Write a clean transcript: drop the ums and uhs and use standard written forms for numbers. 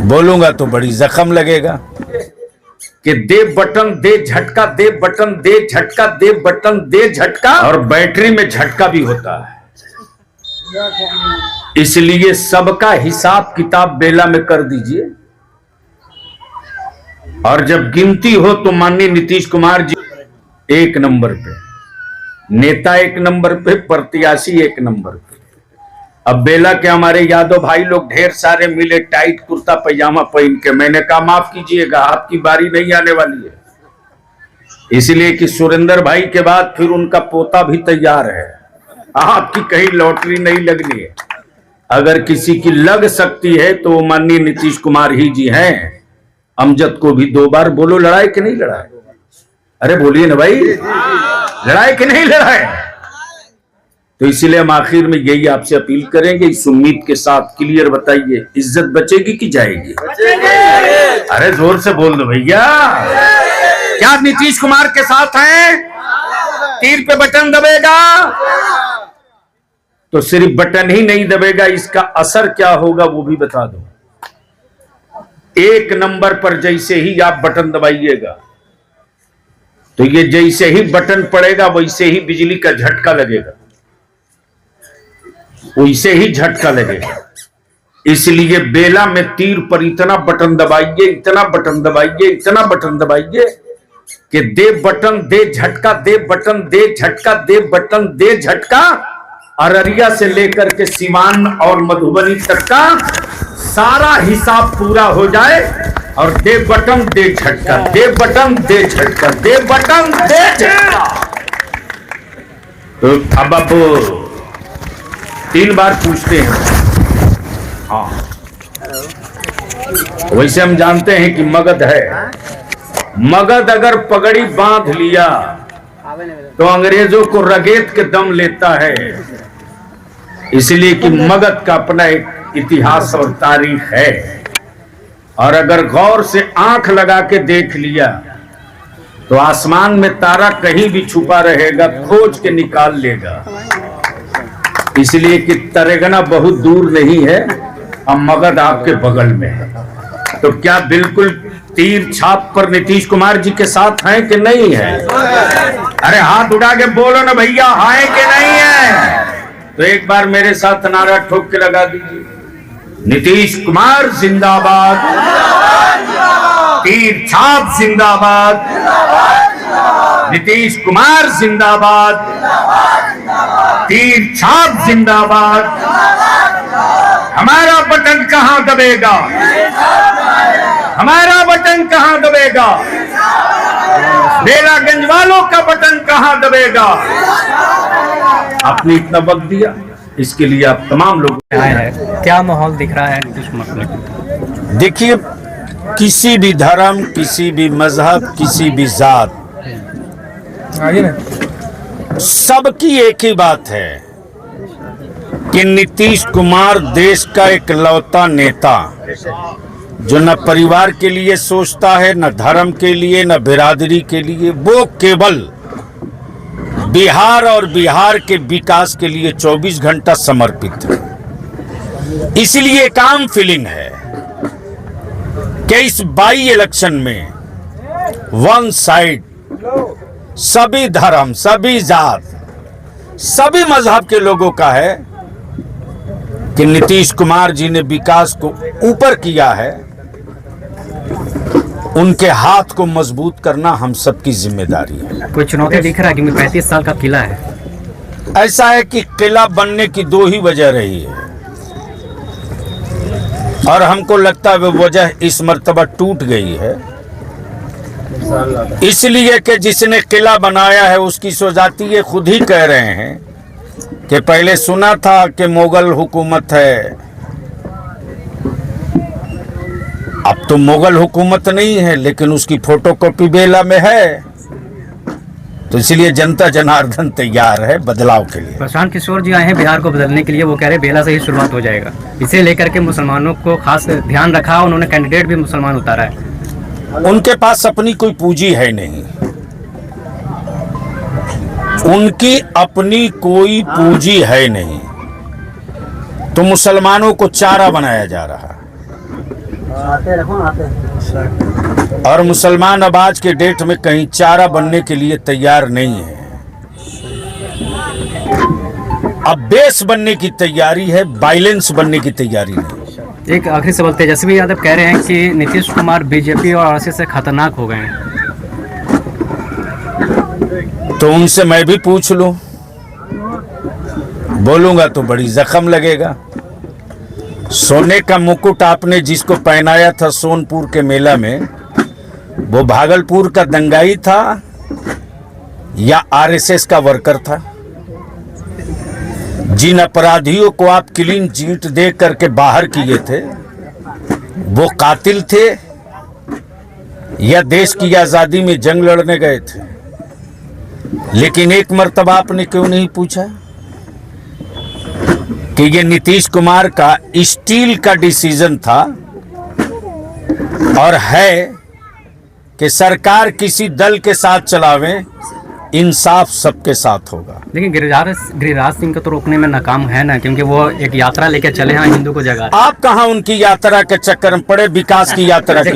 बोलूंगा तो बड़ी जख्म लगेगा कि दे बटन दे झटका, दे बटन दे झटका, दे बटन दे झटका, और बैटरी में झटका भी होता है। इसलिए सबका हिसाब किताब बेला में कर दीजिए, और जब गिनती हो तो माननीय नीतीश कुमार जी 1 नंबर पे, नेता 1 नंबर पे, प्रत्याशी 1 नंबर पे। अब बेला के हमारे यादव भाई लोग ढेर सारे मिले टाइट कुर्ता पैजामा पहन के। मैंने कहा माफ कीजिएगा, आपकी बारी नहीं आने वाली है, इसलिए कि सुरेंद्र भाई के बाद फिर उनका पोता भी तैयार है। आपकी कहीं लॉटरी नहीं लगनी है। अगर किसी की लग सकती है तो माननीय नीतीश कुमार ही जी हैं। अमजद को भी 2 बार बोलो, लड़ाई कि नहीं लड़ाई? अरे बोलिए ना भाई, लड़ाई कि नहीं लड़ाई? तो इसलिए हम आखिर में यही आपसे अपील करेंगे, इस उम्मीद के साथ क्लियर बताइए, इज्जत बचेगी कि जाएगी? अरे जोर से बोल दो भैया, क्या नीतीश कुमार के साथ हैं? तीर पे बटन दबेगा तो सिर्फ बटन ही नहीं दबेगा, इसका असर क्या होगा वो भी बता दो। 1 नंबर पर जैसे ही आप बटन दबाइएगा तो ये जैसे ही बटन पड़ेगा वैसे ही बिजली का झटका लगेगा, वैसे ही झटका लगेगा। इसलिए बेला में तीर पर इतना बटन दबाइए, इतना बटन दबाइए, इतना बटन दबाइए कि दे बटन दे झटका, दे बटन दे झटका, दे बटन दे झटका। अररिया से लेकर के सीवान और मधुबनी तक का सारा हिसाब पूरा हो जाए, और दे बटन दे झटका, दे बटन दे झटका, दे बटन दे झटका। तो अब 3 बार पूछते हैं। हाँ, वैसे हम जानते हैं कि मगध है, मगध अगर पगड़ी बांध लिया तो अंग्रेजों को रगेत के दम लेता है। इसलिए कि मगध का अपना एक इतिहास और तारीख है, और अगर गौर से आंख लगा के देख लिया तो आसमान में तारा कहीं भी छुपा रहेगा, खोज के निकाल लेगा। इसलिए कि तरेगना बहुत दूर नहीं है, अब मगध आपके बगल में है। तो क्या बिल्कुल तीर छाप पर नीतीश कुमार जी के साथ हैं कि नहीं है? अरे हाथ उठा के बोलो ना भैया, हैं कि नहीं है? तो एक बार मेरे साथ नारा ठोक के लगा दीजिए, नीतीश कुमार जिंदाबाद, तीर छाप जिंदाबाद, नीतीश कुमार जिंदाबाद, तीर छाप जिंदाबाद। हमारा बटन कहां दबेगा? हमारा बटन कहां दबेगा? बेलागंज वालों का बटन कहां दबेगा? आपने इतना वक्त दिया, इसके लिए आप तमाम लोग आए हैं। क्या माहौल दिख रहा है नीतीश कुमार? देखिए, किसी भी धर्म, किसी भी मजहब, किसी भी जात, सबकी एक ही बात है कि नीतीश कुमार देश का इकलौता नेता जो न परिवार के लिए सोचता है, न धर्म के लिए, न बिरादरी के लिए, वो केवल बिहार और बिहार के विकास के लिए 24 घंटा समर्पित है। इसलिए एक आम फीलिंग है कि इस बाई इलेक्शन में वन साइड सभी धर्म, सभी जात, सभी मजहब के लोगों का है कि नीतीश कुमार जी ने विकास को ऊपर किया है। उनके हाथ को मजबूत करना हम सबकी जिम्मेदारी है। कोई चुनौती दिख रहा है कि 35 साल का किला है? ऐसा है कि किला बनने की 2 ही वजह रही है, और हमको लगता है वो वजह इस मर्तबा टूट गई है। इसलिए कि जिसने किला बनाया है उसकी सौजाती ये खुद ही कह रहे हैं कि पहले सुना था कि मुगल हुकूमत है, अब तो मुगल हुकूमत नहीं है, लेकिन उसकी फोटोकॉपी बेला में है। तो इसलिए जनता जनार्दन तैयार है बदलाव के लिए। प्रशांत किशोर जी आए हैं बिहार को बदलने के लिए, वो कह रहे बेला से ही शुरुआत हो जाएगा। इसे लेकर के मुसलमानों को खास ध्यान रखा, उन्होंने कैंडिडेट भी मुसलमान उतारा है। उनके पास अपनी कोई पूंजी है नहीं, उनकी अपनी कोई पूंजी है नहीं, तो मुसलमानों को चारा बनाया जा रहा है। और मुसलमान अब आज के डेट में कहीं चारा बनने के लिए तैयार नहीं है। अब बेस बनने की तैयारी है, वायलेंस बनने की तैयारी नहीं। एक आखिरी सवाल, तेजस्वी यादव कह रहे हैं कि नीतीश कुमार बीजेपी और आरएसएस से खतरनाक हो गए हैं। तो उनसे मैं भी पूछ लूं, बोलूंगा तो बड़ी जख्म लगेगा। सोने का मुकुट आपने जिसको पहनाया था सोनपुर के मेला में, वो भागलपुर का दंगाई था या आरएसएस का वर्कर था? जिन अपराधियों को आप क्लीन चिट दे करके बाहर किए थे, वो कातिल थे या देश की आजादी में जंग लड़ने गए थे? लेकिन एक मर्तबा आपने क्यों नहीं पूछा कि ये नीतीश कुमार का स्टील का डिसीजन था और है कि सरकार किसी दल के साथ चलावे, इंसाफ सबके साथ होगा। लेकिन गिरिराज सिंह को तो रोकने में नाकाम है ना, क्योंकि वो एक यात्रा लेकर चले हैं हिंदू को जगा। आप कहां उनकी यात्रा के चक्कर में पड़े, विकास की यात्रा की